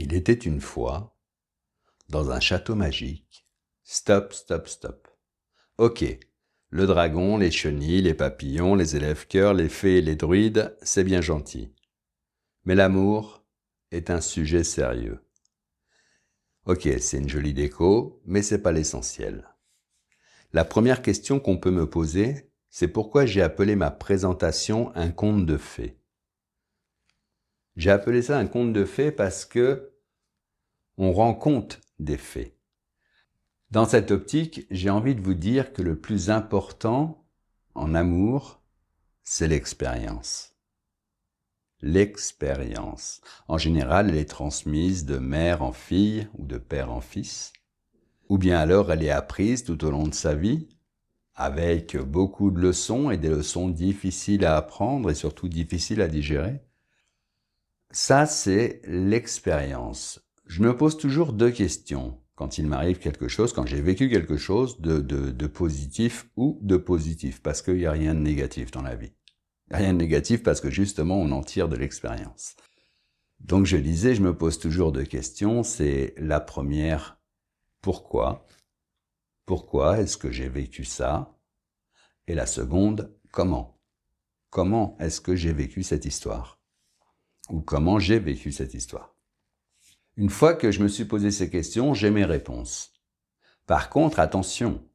Il était une fois, dans un château magique. Stop, stop, stop. Ok, le dragon, les chenilles, les papillons, les élèves-chœurs, les fées et les druides, c'est bien gentil. Mais l'amour est un sujet sérieux. Ok, c'est une jolie déco, mais c'est pas l'essentiel. La première question qu'on peut me poser, c'est pourquoi j'ai appelé ma présentation un conte de fées. J'ai appelé ça un conte de fées parce que on rend compte des fées. Dans cette optique, j'ai envie de vous dire que le plus important en amour, c'est l'expérience. L'expérience. En général, elle est transmise de mère en fille ou de père en fils. Ou bien alors elle est apprise tout au long de sa vie, avec beaucoup de leçons et des leçons difficiles à apprendre et surtout difficiles à digérer. Ça, c'est l'expérience. Je me pose toujours deux questions quand il m'arrive quelque chose, quand j'ai vécu quelque chose de positif ou de positif, parce qu'il n'y a rien de négatif dans la vie. Il n'y a rien de négatif parce que justement, on en tire de l'expérience. Donc je disais, je me pose toujours deux questions. C'est la première, pourquoi ? Pourquoi est-ce que j'ai vécu ça ? Et la seconde, comment ? Comment est-ce que j'ai vécu cette histoire ? Ou comment j'ai vécu cette histoire ? Une fois que je me suis posé ces questions, j'ai mes réponses. Par contre, attention,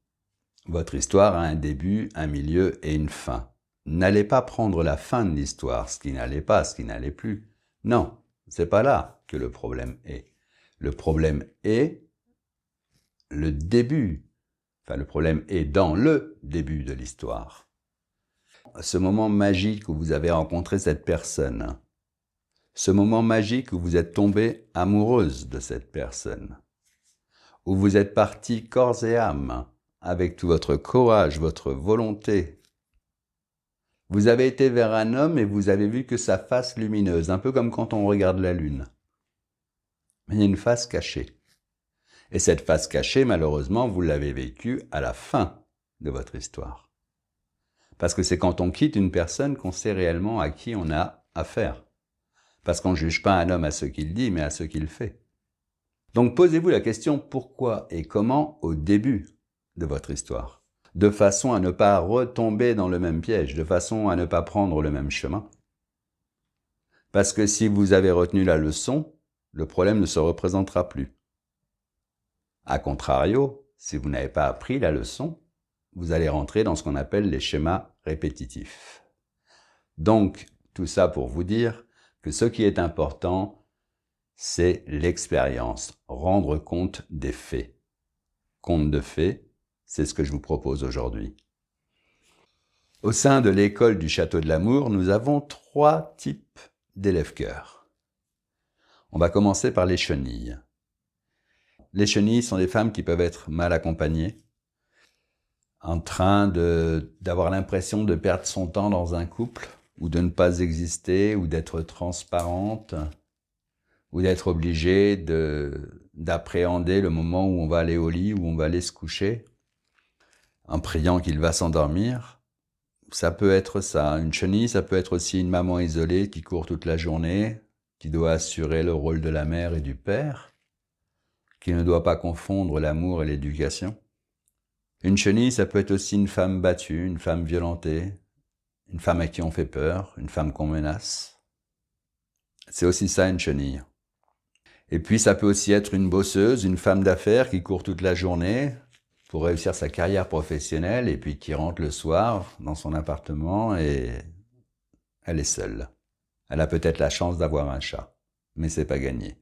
votre histoire a un début, un milieu et une fin. N'allez pas prendre la fin de l'histoire, ce qui n'allait pas, ce qui n'allait plus. Non, c'est pas là que le problème est. Le problème est le début. Enfin, le problème est dans le début de l'histoire. Ce moment magique où vous avez rencontré cette personne, ce moment magique où vous êtes tombée amoureuse de cette personne, où vous êtes parti corps et âme, avec tout votre courage, votre volonté. Vous avez été vers un homme et vous avez vu que sa face lumineuse, un peu comme quand on regarde la lune. Mais il y a une face cachée. Et cette face cachée, malheureusement, vous l'avez vécue à la fin de votre histoire. Parce que c'est quand on quitte une personne qu'on sait réellement à qui on a affaire. Parce qu'on ne juge pas un homme à ce qu'il dit, mais à ce qu'il fait. Donc posez-vous la question pourquoi et comment au début de votre histoire, de façon à ne pas retomber dans le même piège, de façon à ne pas prendre le même chemin. Parce que si vous avez retenu la leçon, le problème ne se représentera plus. A contrario, si vous n'avez pas appris la leçon, vous allez rentrer dans ce qu'on appelle les schémas répétitifs. Donc, tout ça pour vous dire que ce qui est important, c'est l'expérience, rendre compte des faits. Conte de fées, c'est ce que je vous propose aujourd'hui. Au sein de l'école du Château de l'Amour, nous avons 3 types d'élèves-chœurs. On va commencer par les chenilles. Les chenilles sont des femmes qui peuvent être mal accompagnées, en train d'avoir l'impression de perdre son temps dans un couple, ou de ne pas exister, ou d'être transparente, ou d'être obligée d'appréhender le moment où on va aller au lit, où on va aller se coucher, en priant qu'il va s'endormir. Ça peut être ça. Une chenille, ça peut être aussi une maman isolée qui court toute la journée, qui doit assurer le rôle de la mère et du père, qui ne doit pas confondre l'amour et l'éducation. Une chenille, ça peut être aussi une femme battue, une femme violentée, une femme à qui on fait peur, une femme qu'on menace. C'est aussi ça une chenille. Et puis ça peut aussi être une bosseuse, une femme d'affaires qui court toute la journée pour réussir sa carrière professionnelle et puis qui rentre le soir dans son appartement et elle est seule. Elle a peut-être la chance d'avoir un chat, mais c'est pas gagné.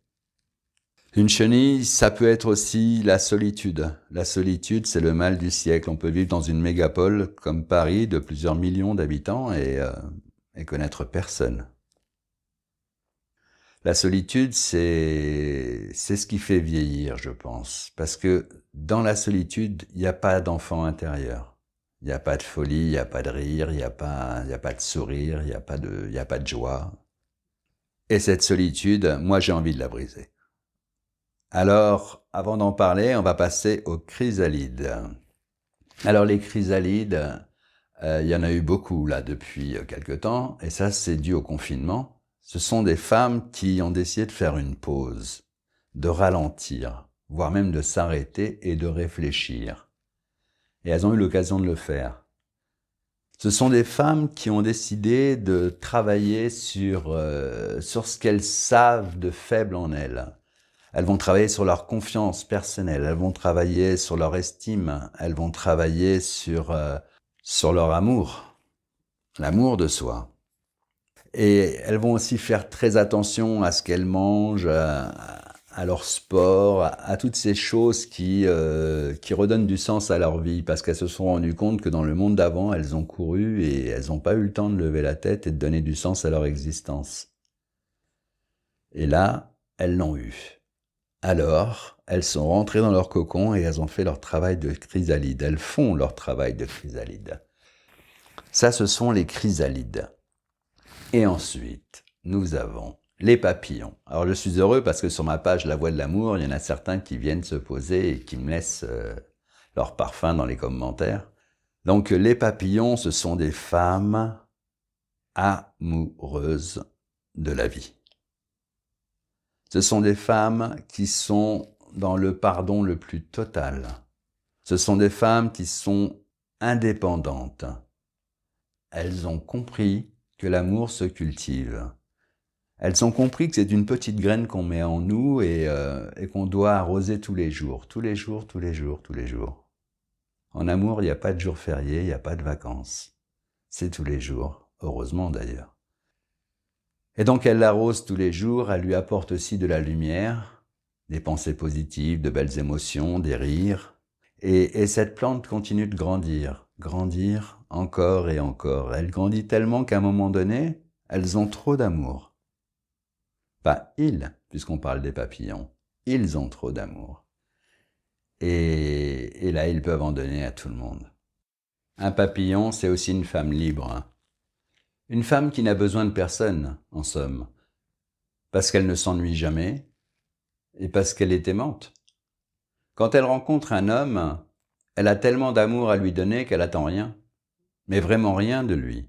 Une chenille, ça peut être aussi la solitude. La solitude, c'est le mal du siècle. On peut vivre dans une mégapole comme Paris de plusieurs millions d'habitants et connaître personne. La solitude, c'est ce qui fait vieillir, je pense. Parce que dans la solitude, il n'y a pas d'enfant intérieur. Il n'y a pas de folie, il n'y a pas de rire, il n'y a pas de sourire, il n'y a pas de joie. Et cette solitude, moi j'ai envie de la briser. Alors, avant d'en parler, on va passer aux chrysalides. Alors les chrysalides, il y en a eu beaucoup là depuis quelque temps, et ça c'est dû au confinement. Ce sont des femmes qui ont décidé de faire une pause. de ralentir, voire même de s'arrêter et de réfléchir. Et elles ont eu l'occasion de le faire. Ce sont des femmes qui ont décidé de travailler sur ce qu'elles savent de faible en elles. Elles vont travailler sur leur confiance personnelle, elles vont travailler sur leur estime, elles vont travailler sur leur amour, l'amour de soi. Et elles vont aussi faire très attention à ce qu'elles mangent, à leur sport, à toutes ces choses qui redonnent du sens à leur vie, parce qu'elles se sont rendues compte que dans le monde d'avant, elles ont couru et elles n'ont pas eu le temps de lever la tête et de donner du sens à leur existence. Et là, elles l'ont eu. Alors, elles sont rentrées dans leur cocon et elles ont fait leur travail de chrysalide. Elles font leur travail de chrysalide. Ça, ce sont les chrysalides. Et ensuite, nous avons les papillons. Alors, je suis heureux parce que sur ma page La Voix de l'amour, il y en a certains qui viennent se poser et qui me laissent leur parfum dans les commentaires. Donc, les papillons, ce sont des femmes amoureuses de la vie. Ce sont des femmes qui sont dans le pardon le plus total. Ce sont des femmes qui sont indépendantes. Elles ont compris que l'amour se cultive. Elles ont compris que c'est une petite graine qu'on met en nous et qu'on doit arroser tous les jours, tous les jours, tous les jours, tous les jours. En amour, il n'y a pas de jour férié, il n'y a pas de vacances. C'est tous les jours, heureusement d'ailleurs. Et donc elle l'arrose tous les jours, elle lui apporte aussi de la lumière, des pensées positives, de belles émotions, des rires. Et cette plante continue de grandir, grandir encore et encore. Elle grandit tellement qu'à un moment donné, elles ont trop d'amour. Pas ils, puisqu'on parle des papillons. Ils ont trop d'amour. Et là, ils peuvent en donner à tout le monde. Un papillon, c'est aussi une femme libre, hein. Une femme qui n'a besoin de personne, en somme, parce qu'elle ne s'ennuie jamais et parce qu'elle est aimante. Quand elle rencontre un homme, elle a tellement d'amour à lui donner qu'elle attend rien, mais vraiment rien de lui.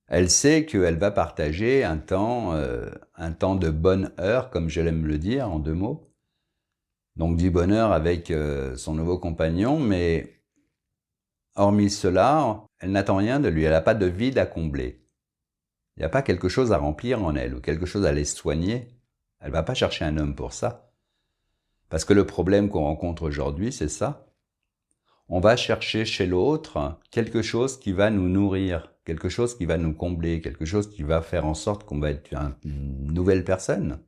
Elle sait qu'elle va partager un temps de bonne heure, comme je l'aime le dire, en 2 mots. Donc du bonheur avec son nouveau compagnon, mais hormis cela, elle n'attend rien de lui, elle n'a pas de vide à combler. Il n'y a pas quelque chose à remplir en elle ou quelque chose à les soigner. Elle ne va pas chercher un homme pour ça. Parce que le problème qu'on rencontre aujourd'hui, c'est ça. On va chercher chez l'autre quelque chose qui va nous nourrir, quelque chose qui va nous combler, quelque chose qui va faire en sorte qu'on va être une nouvelle personne.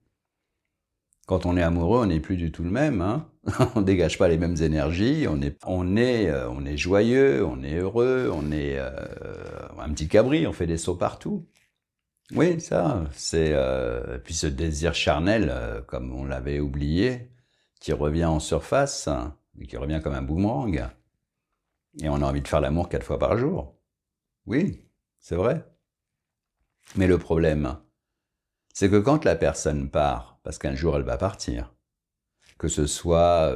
Quand on est amoureux, on n'est plus du tout le même, hein. On ne dégage pas les mêmes énergies, on est joyeux, on est heureux, on est un petit cabri, on fait des sauts partout. Oui, ça, c'est puis ce désir charnel, comme on l'avait oublié, qui revient en surface, et qui revient comme un boomerang. Et on a envie de faire l'amour 4 fois par jour. Oui, c'est vrai. Mais le problème, c'est que quand la personne part, parce qu'un jour elle va partir, que ce soit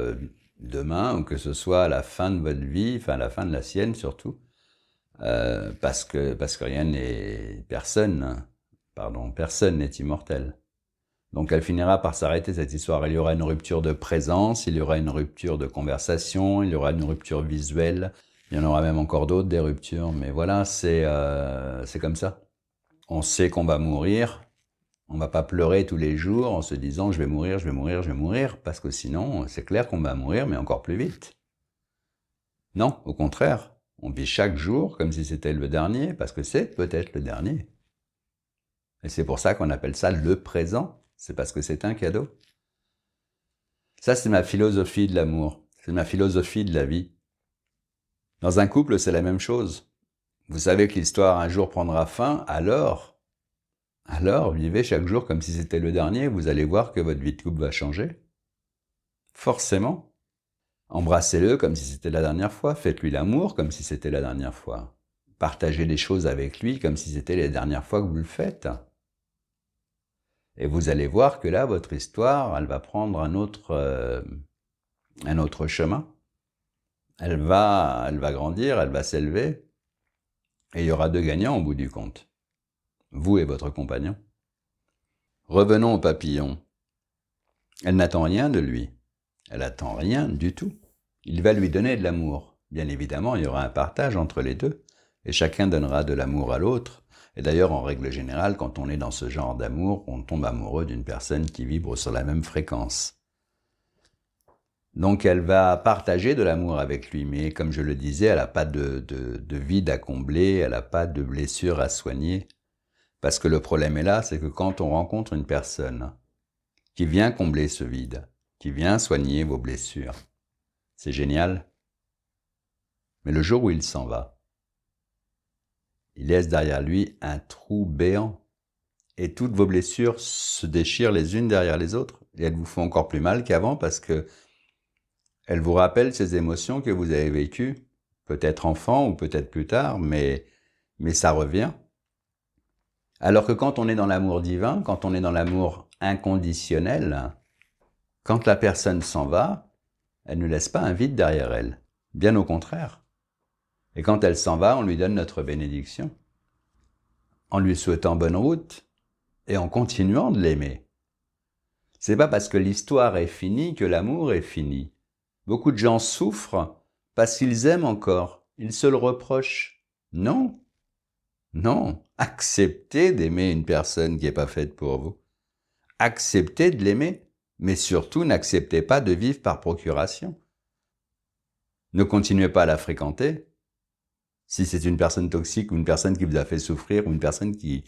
demain ou que ce soit à la fin de votre vie, enfin à la fin de la sienne surtout, parce que personne n'est immortel. Donc elle finira par s'arrêter cette histoire. Il y aura une rupture de présence, il y aura une rupture de conversation, il y aura une rupture visuelle, il y en aura même encore d'autres, des ruptures, mais voilà, c'est comme ça. On sait qu'on va mourir, on va pas pleurer tous les jours en se disant je vais mourir, je vais mourir, je vais mourir, parce que sinon c'est clair qu'on va mourir, mais encore plus vite. Non, au contraire, on vit chaque jour comme si c'était le dernier, parce que c'est peut-être le dernier. Et c'est pour ça qu'on appelle ça le présent, c'est parce que c'est un cadeau. Ça, c'est ma philosophie de l'amour, c'est ma philosophie de la vie. Dans un couple, c'est la même chose. Vous savez que l'histoire un jour prendra fin, alors vivez chaque jour comme si c'était le dernier, vous allez voir que votre vie de couple va changer. Forcément. Embrassez-le comme si c'était la dernière fois, faites-lui l'amour comme si c'était la dernière fois. Partagez les choses avec lui comme si c'était la dernière fois que vous le faites. Et vous allez voir que là, votre histoire, elle va prendre un autre chemin. Elle va grandir, elle va s'élever, et il y aura 2 gagnants au bout du compte. Vous et votre compagnon. Revenons aux papillons. Elle n'attend rien de lui. Elle attend rien du tout. Il va lui donner de l'amour. Bien évidemment, il y aura un partage entre les deux, et chacun donnera de l'amour à l'autre. Et d'ailleurs, en règle générale, quand on est dans ce genre d'amour, on tombe amoureux d'une personne qui vibre sur la même fréquence. Donc elle va partager de l'amour avec lui, mais comme je le disais, elle n'a pas de vide à combler, elle n'a pas de blessure à soigner. Parce que le problème est là, c'est que quand on rencontre une personne qui vient combler ce vide, qui vient soigner vos blessures, c'est génial. Mais le jour où il s'en va, il laisse derrière lui un trou béant. Et toutes vos blessures se déchirent les unes derrière les autres. Et elles vous font encore plus mal qu'avant parce que elles vous rappellent ces émotions que vous avez vécues, peut-être enfant ou peut-être plus tard, mais ça revient. Alors que quand on est dans l'amour divin, quand on est dans l'amour inconditionnel, quand la personne s'en va, elle ne laisse pas un vide derrière elle. Bien au contraire. Et quand elle s'en va, on lui donne notre bénédiction. En lui souhaitant bonne route et en continuant de l'aimer. C'est pas parce que l'histoire est finie que l'amour est fini. Beaucoup de gens souffrent parce qu'ils aiment encore. Ils se le reprochent. Non, non. Acceptez d'aimer une personne qui n'est pas faite pour vous. Acceptez de l'aimer, mais surtout n'acceptez pas de vivre par procuration. Ne continuez pas à la fréquenter. Si c'est une personne toxique ou une personne qui vous a fait souffrir ou une personne qui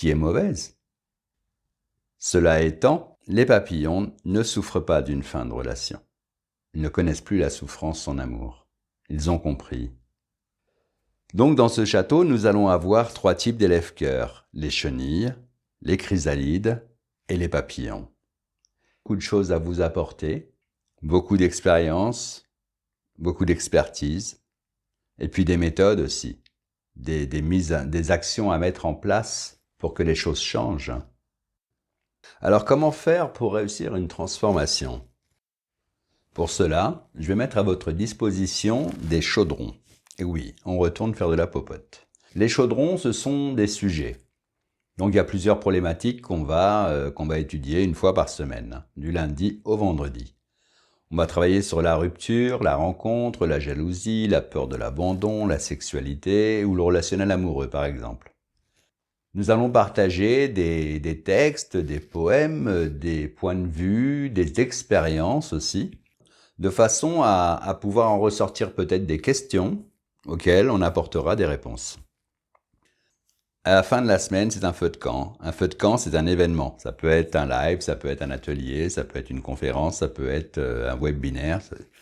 est mauvaise. Cela étant, les papillons ne souffrent pas d'une fin de relation. Ils ne connaissent plus la souffrance en amour. Ils ont compris. Donc dans ce château, nous allons avoir 3 types d'élèves-cœurs. Les chenilles, les chrysalides et les papillons. Beaucoup de choses à vous apporter, beaucoup d'expérience, beaucoup d'expertise, et puis des méthodes aussi, des actions à mettre en place pour que les choses changent. Alors comment faire pour réussir une transformation ? Pour cela, je vais mettre à votre disposition des chaudrons. Et oui, on retourne faire de la popote. Les chaudrons, ce sont des sujets. Donc il y a plusieurs problématiques qu'on va étudier une fois par semaine, du lundi au vendredi. On va travailler sur la rupture, la rencontre, la jalousie, la peur de l'abandon, la sexualité ou le relationnel amoureux par exemple. Nous allons partager des textes, des poèmes, des points de vue, des expériences aussi, de façon à pouvoir en ressortir peut-être des questions auxquelles on apportera des réponses. À la fin de la semaine, c'est un feu de camp. Un feu de camp, c'est un événement. Ça peut être un live, ça peut être un atelier, ça peut être une conférence, ça peut être un webinaire.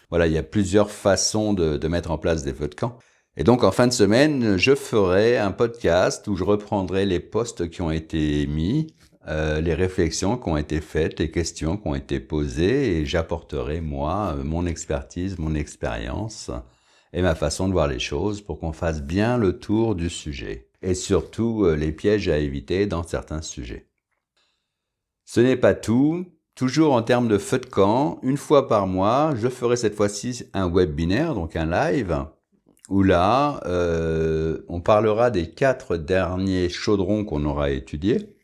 Voilà, il y a plusieurs façons de mettre en place des feux de camp. Et donc, en fin de semaine, je ferai un podcast où je reprendrai les posts qui ont été mis, les réflexions qui ont été faites, les questions qui ont été posées, et j'apporterai, moi, mon expertise, mon expérience et ma façon de voir les choses pour qu'on fasse bien le tour du sujet. Et surtout, les pièges à éviter dans certains sujets. Ce n'est pas tout. Toujours en termes de feu de camp, une fois par mois, je ferai cette fois-ci un webinaire, donc un live, où là, on parlera des 4 derniers chaudrons qu'on aura étudiés.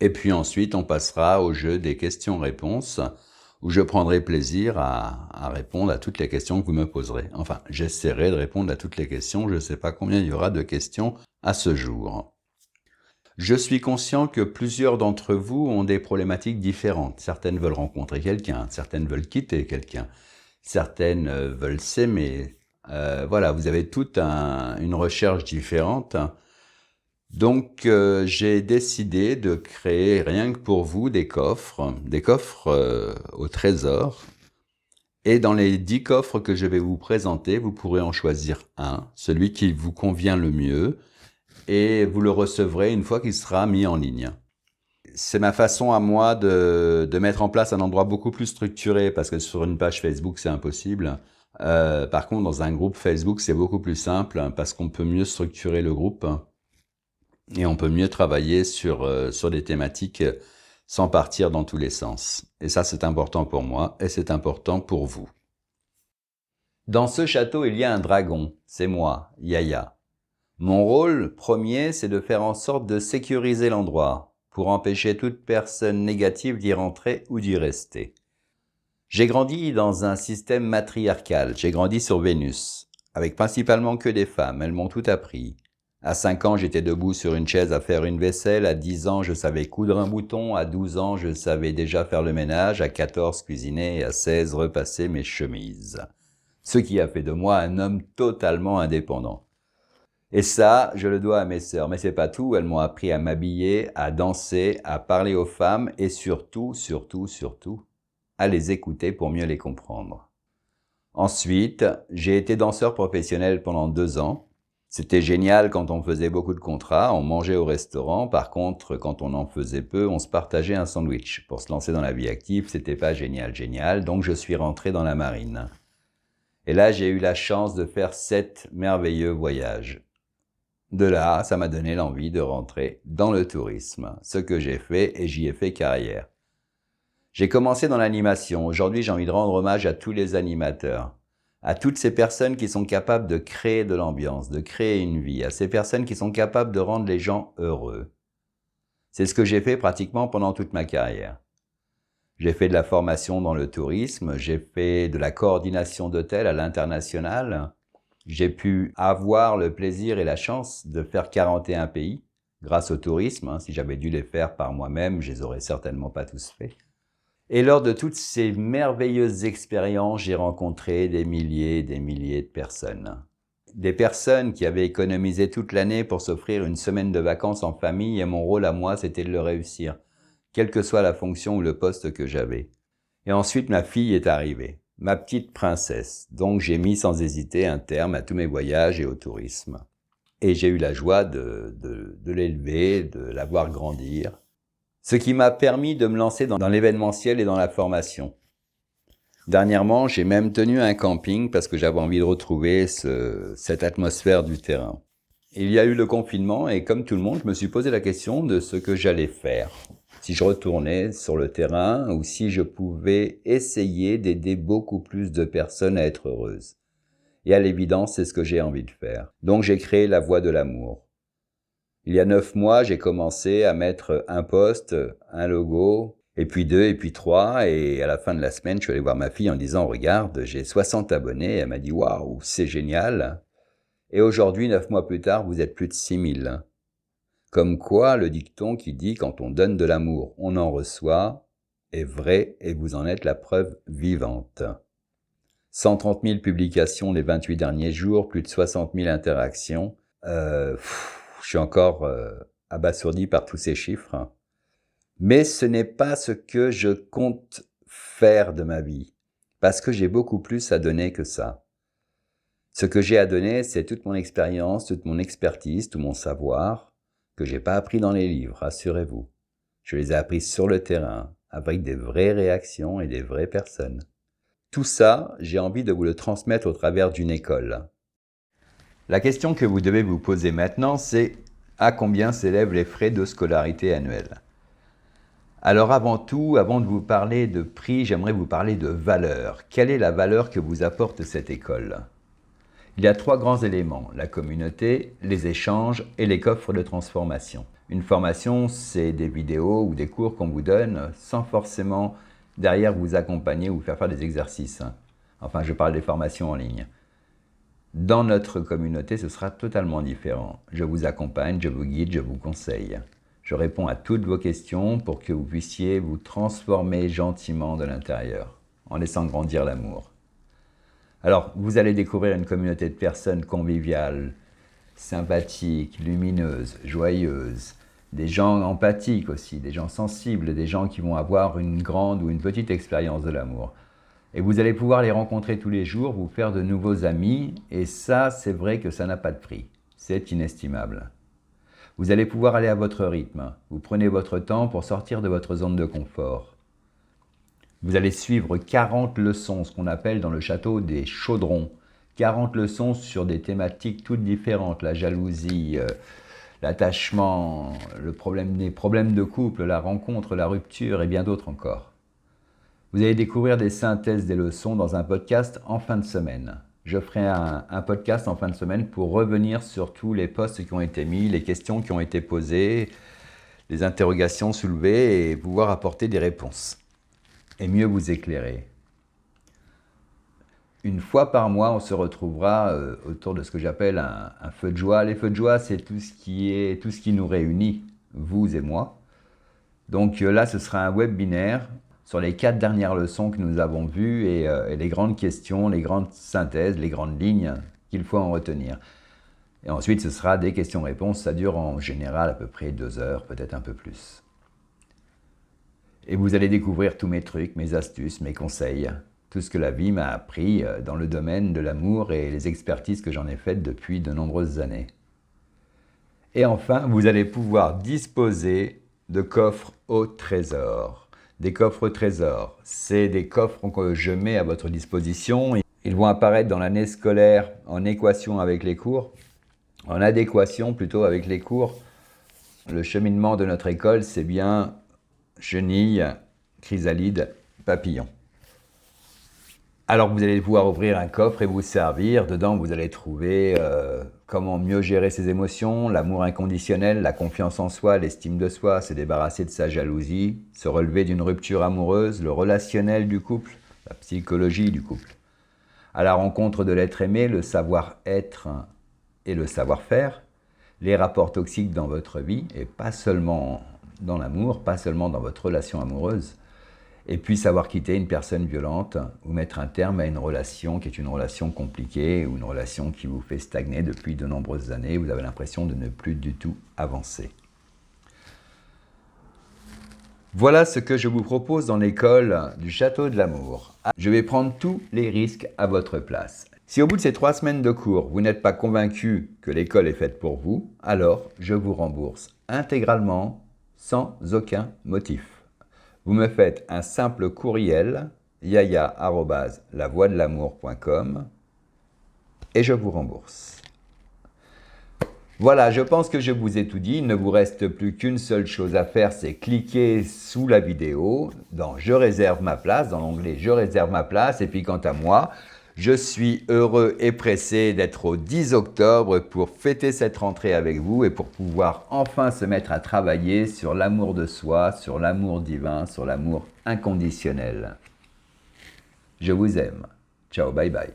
Et puis ensuite, on passera au jeu des questions-réponses, où je prendrai plaisir à répondre à toutes les questions que vous me poserez. Enfin, j'essaierai de répondre à toutes les questions. Je ne sais pas combien il y aura de questions à ce jour. Je suis conscient que plusieurs d'entre vous ont des problématiques différentes. Certaines veulent rencontrer quelqu'un, certaines veulent quitter quelqu'un, certaines veulent s'aimer. Voilà, vous avez toute une recherche différente. Donc, j'ai décidé de créer, rien que pour vous, des coffres au trésor. Et dans les 10 coffres que je vais vous présenter, vous pourrez en choisir un, celui qui vous convient le mieux, et vous le recevrez une fois qu'il sera mis en ligne. C'est ma façon à moi de mettre en place un endroit beaucoup plus structuré, parce que sur une page Facebook, c'est impossible. Par contre, dans un groupe Facebook, c'est beaucoup plus simple, parce qu'on peut mieux structurer le groupe. Et on peut mieux travailler sur des thématiques sans partir dans tous les sens. Et ça, c'est important pour moi et c'est important pour vous. Dans ce château, il y a un dragon. C'est moi, Yaya. Mon rôle premier, c'est de faire en sorte de sécuriser l'endroit. pour empêcher toute personne négative d'y rentrer ou d'y rester. J'ai grandi dans un système matriarcal, j'ai grandi sur Vénus, avec principalement que des femmes, elles m'ont tout appris. À 5 ans, j'étais debout sur une chaise à faire une vaisselle, à 10 ans, je savais coudre un bouton, à 12 ans, je savais déjà faire le ménage, à 14, cuisiner, et à 16, repasser mes chemises. Ce qui a fait de moi un homme totalement indépendant. Et ça, je le dois à mes sœurs, mais c'est pas tout, elles m'ont appris à m'habiller, à danser, à parler aux femmes, et surtout, à les écouter pour mieux les comprendre. Ensuite, j'ai été danseur professionnel pendant 2 ans. C'était génial quand on faisait beaucoup de contrats, on mangeait au restaurant. Par contre, quand on en faisait peu, on se partageait un sandwich. Pour se lancer dans la vie active, c'était pas génial, donc je suis rentré dans la marine. Et là, j'ai eu la chance de faire 7 merveilleux voyages. De là, ça m'a donné l'envie de rentrer dans le tourisme, ce que j'ai fait et j'y ai fait carrière. J'ai commencé dans l'animation. Aujourd'hui, j'ai envie de rendre hommage à tous les animateurs, à toutes ces personnes qui sont capables de créer de l'ambiance, de créer une vie, à ces personnes qui sont capables de rendre les gens heureux. C'est ce que j'ai fait pratiquement pendant toute ma carrière. J'ai fait de la formation dans le tourisme, j'ai fait de la coordination d'hôtels à l'international. J'ai pu avoir le plaisir et la chance de faire 41 pays grâce au tourisme. Si j'avais dû les faire par moi-même, je les aurais certainement pas tous faits. Et lors de toutes ces merveilleuses expériences, j'ai rencontré des milliers de personnes. Des personnes qui avaient économisé toute l'année pour s'offrir une semaine de vacances en famille et mon rôle à moi, c'était de le réussir, quelle que soit la fonction ou le poste que j'avais. Et ensuite, ma fille est arrivée, ma petite princesse. Donc, j'ai mis sans hésiter un terme à tous mes voyages et au tourisme. Et j'ai eu la joie de l'élever, de la voir grandir. Ce qui m'a permis de me lancer dans l'événementiel et dans la formation. Dernièrement, j'ai même tenu un camping parce que j'avais envie de retrouver cette atmosphère du terrain. Il y a eu le confinement et comme tout le monde, je me suis posé la question de ce que j'allais faire. Si je retournais sur le terrain ou si je pouvais essayer d'aider beaucoup plus de personnes à être heureuses. Et à l'évidence, c'est ce que j'ai envie de faire. Donc j'ai créé la Voie de l'amour. Il y a 9 mois, j'ai commencé à mettre un post, un logo, et puis 2, et puis 3, et à la fin de la semaine, je suis allé voir ma fille en disant « Regarde, j'ai 60 abonnés », elle m'a dit « Waouh, c'est génial !» Et aujourd'hui, 9 mois plus tard, vous êtes plus de 6000. Comme quoi, le dicton qui dit « Quand on donne de l'amour, on en reçoit » est vrai et vous en êtes la preuve vivante. 130 000 publications les 28 derniers jours, plus de 60 000 interactions. Je suis encore abasourdi par tous ces chiffres. Mais ce n'est pas ce que je compte faire de ma vie, parce que j'ai beaucoup plus à donner que ça. Ce que j'ai à donner, c'est toute mon expérience, toute mon expertise, tout mon savoir, que j'ai pas appris dans les livres, rassurez-vous. Je les ai appris sur le terrain, avec des vraies réactions et des vraies personnes. Tout ça, j'ai envie de vous le transmettre au travers d'une école. La question que vous devez vous poser maintenant, c'est à combien s'élèvent les frais de scolarité annuels? Alors avant tout, avant de vous parler de prix, j'aimerais vous parler de valeur. Quelle est la valeur que vous apporte cette école? Il y a 3 grands éléments, la communauté, les échanges et les coffres de transformation. Une formation, c'est des vidéos ou des cours qu'on vous donne sans forcément derrière vous accompagner ou faire des exercices. Enfin, je parle des formations en ligne. Dans notre communauté, ce sera totalement différent. Je vous accompagne, je vous guide, je vous conseille. Je réponds à toutes vos questions pour que vous puissiez vous transformer gentiment de l'intérieur, en laissant grandir l'amour. Alors, vous allez découvrir une communauté de personnes conviviales, sympathiques, lumineuses, joyeuses, des gens empathiques aussi, des gens sensibles, des gens qui vont avoir une grande ou une petite expérience de l'amour. Et vous allez pouvoir les rencontrer tous les jours, vous faire de nouveaux amis, et ça, c'est vrai que ça n'a pas de prix. C'est inestimable. Vous allez pouvoir aller à votre rythme. Vous prenez votre temps pour sortir de votre zone de confort. Vous allez suivre 40 leçons, ce qu'on appelle dans le château des chaudrons. 40 leçons sur des thématiques toutes différentes, la jalousie, l'attachement, les problèmes de couple, la rencontre, la rupture et bien d'autres encore. Vous allez découvrir des synthèses des leçons dans un podcast en fin de semaine. Je ferai un podcast en fin de semaine pour revenir sur tous les posts qui ont été mis, les questions qui ont été posées, les interrogations soulevées et pouvoir apporter des réponses. Et mieux vous éclairer. Une fois par mois, on se retrouvera autour de ce que j'appelle un feu de joie. Les feux de joie, c'est tout ce qui nous réunit, vous et moi. Donc là, ce sera un webinaire sur les 4 dernières leçons que nous avons vues et les grandes questions, les grandes synthèses, les grandes lignes qu'il faut en retenir. Et ensuite, ce sera des questions-réponses. Ça dure en général à peu près 2 heures, peut-être un peu plus. Et vous allez découvrir tous mes trucs, mes astuces, mes conseils, tout ce que la vie m'a appris dans le domaine de l'amour et les expertises que j'en ai faites depuis de nombreuses années. Et enfin, vous allez pouvoir disposer de coffres au trésor. Des coffres au trésor, c'est des coffres que je mets à votre disposition. Ils vont apparaître dans l'année scolaire en équation avec les cours, en adéquation plutôt avec les cours. Le cheminement de notre école, c'est bien chenille, chrysalide, papillon. Alors vous allez pouvoir ouvrir un coffre et vous servir. Dedans, vous allez trouver comment mieux gérer ses émotions, l'amour inconditionnel, la confiance en soi, l'estime de soi, se débarrasser de sa jalousie, se relever d'une rupture amoureuse, le relationnel du couple, la psychologie du couple. À la rencontre de l'être aimé, le savoir-être et le savoir-faire, les rapports toxiques dans votre vie, et pas seulement dans l'amour, pas seulement dans votre relation amoureuse, et puis savoir quitter une personne violente ou mettre un terme à une relation qui est une relation compliquée ou une relation qui vous fait stagner depuis de nombreuses années, vous avez l'impression de ne plus du tout avancer. Voilà ce que je vous propose dans l'école du Château de l'Amour. Je vais prendre tous les risques à votre place. Si au bout de ces 3 semaines de cours, vous n'êtes pas convaincu que l'école est faite pour vous, alors je vous rembourse intégralement sans aucun motif. Vous me faites un simple courriel yaya@lavoidelamour.com et je vous rembourse. Voilà, je pense que je vous ai tout dit. Il ne vous reste plus qu'une seule chose à faire, c'est cliquer sous la vidéo dans « Je réserve ma place », dans l'onglet « Je réserve ma place ». Et puis quant à moi, je suis heureux et pressé d'être au 10 octobre pour fêter cette rentrée avec vous et pour pouvoir enfin se mettre à travailler sur l'amour de soi, sur l'amour divin, sur l'amour inconditionnel. Je vous aime. Ciao, bye bye.